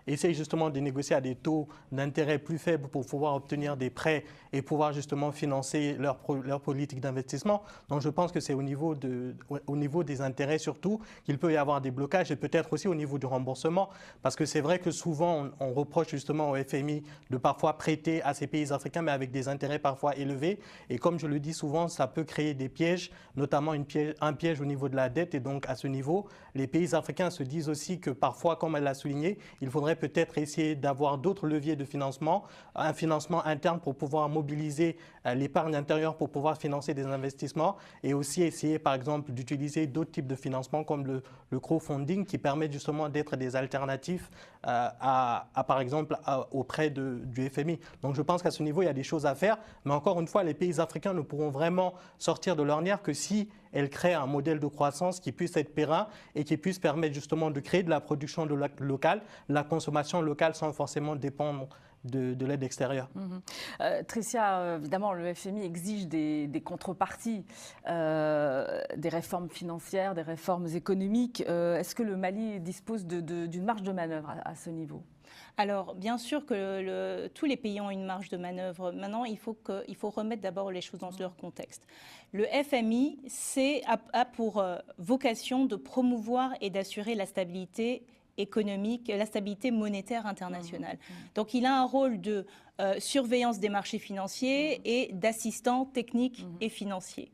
essayent justement de négocier à des taux d'intérêt plus faibles pour pouvoir obtenir des prêts et pouvoir justement financer leur politique d'investissement. Donc je pense que c'est au niveau des intérêts surtout qu'il peut y avoir des blocages et peut-être aussi au niveau du remboursement. Parce que c'est vrai que souvent on reproche justement au FMI de parfois prêter à ces pays africains mais avec des intérêts parfois élevés. Et comme je le dis souvent, ça peut créer des pièges, notamment un piège au niveau de la dette. Et donc à ce niveau, les pays africains se disent aussi que parfois, comme elle l'a souligné, il faudrait peut-être essayer d'avoir d'autres leviers de financement, un financement interne pour pouvoir mobiliser l'épargne intérieure pour pouvoir financer des investissements et aussi essayer par exemple d'utiliser d'autres types de financement comme le crowdfunding qui permet justement d'être des alternatives par exemple auprès du FMI. Donc je pense qu'à ce niveau, il y a des choses à faire, mais encore une fois, les pays africains ne pourront vraiment sortir de l'ornière que si elles créent un modèle de croissance qui puisse être périn et qui puisse permettre justement de créer de la production locale, la consommation locale sans forcément dépendre de l'aide extérieure. Tricia, évidemment, le FMI exige des contreparties, des réformes financières, des réformes économiques. Est-ce que le Mali dispose d'une marge de manœuvre à ce niveau ? Alors, bien sûr que tous les pays ont une marge de manœuvre. Maintenant, il faut remettre d'abord les choses dans leur contexte. Le FMI a pour vocation de promouvoir et d'assurer la stabilité économique, la stabilité monétaire internationale. Donc, il a un rôle de surveillance des marchés financiers et d'assistant technique et financier.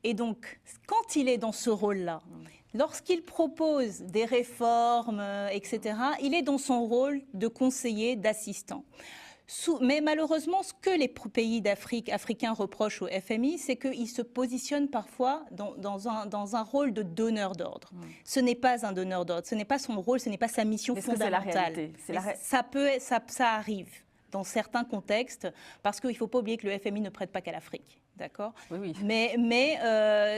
Et donc, quand il est dans ce rôle-là, lorsqu'il propose des réformes, etc., il est dans son rôle de conseiller, d'assistant. Mais malheureusement, ce que les pays africains reprochent au FMI, c'est qu'il se positionne parfois dans un rôle de donneur d'ordre. Ce n'est pas un donneur d'ordre, ce n'est pas son rôle, ce n'est pas sa mission fondamentale. Ça arrive dans certains contextes, parce qu'il ne faut pas oublier que le FMI ne prête pas qu'à l'Afrique. D'accord. Oui. Mais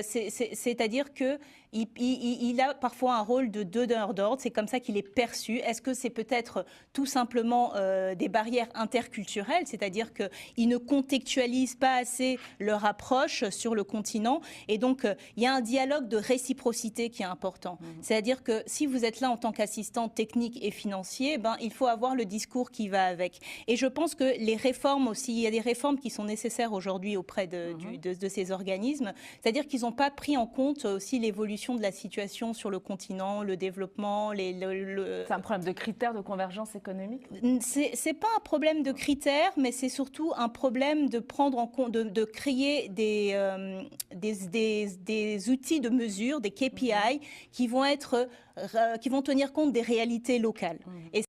c'est-à-dire qu'il a parfois un rôle de donneur d'ordre, c'est comme ça qu'il est perçu. Est-ce que c'est peut-être tout simplement des barrières interculturelles, c'est-à-dire qu'ils ne contextualisent pas assez leur approche sur le continent, et donc il y a un dialogue de réciprocité qui est important. C'est-à-dire que si vous êtes là en tant qu'assistant technique et financier, il faut avoir le discours qui va avec. Et je pense que les réformes aussi, il y a des réformes qui sont nécessaires aujourd'hui auprès de ces organismes, c'est-à-dire qu'ils n'ont pas pris en compte aussi l'évolution de la situation sur le continent, le développement. C'est un problème de critères de convergence économique ? C'est pas un problème de critères, mais c'est surtout un problème de prendre en compte, de créer des outils de mesure, des KPI qui vont tenir compte des réalités locales. Et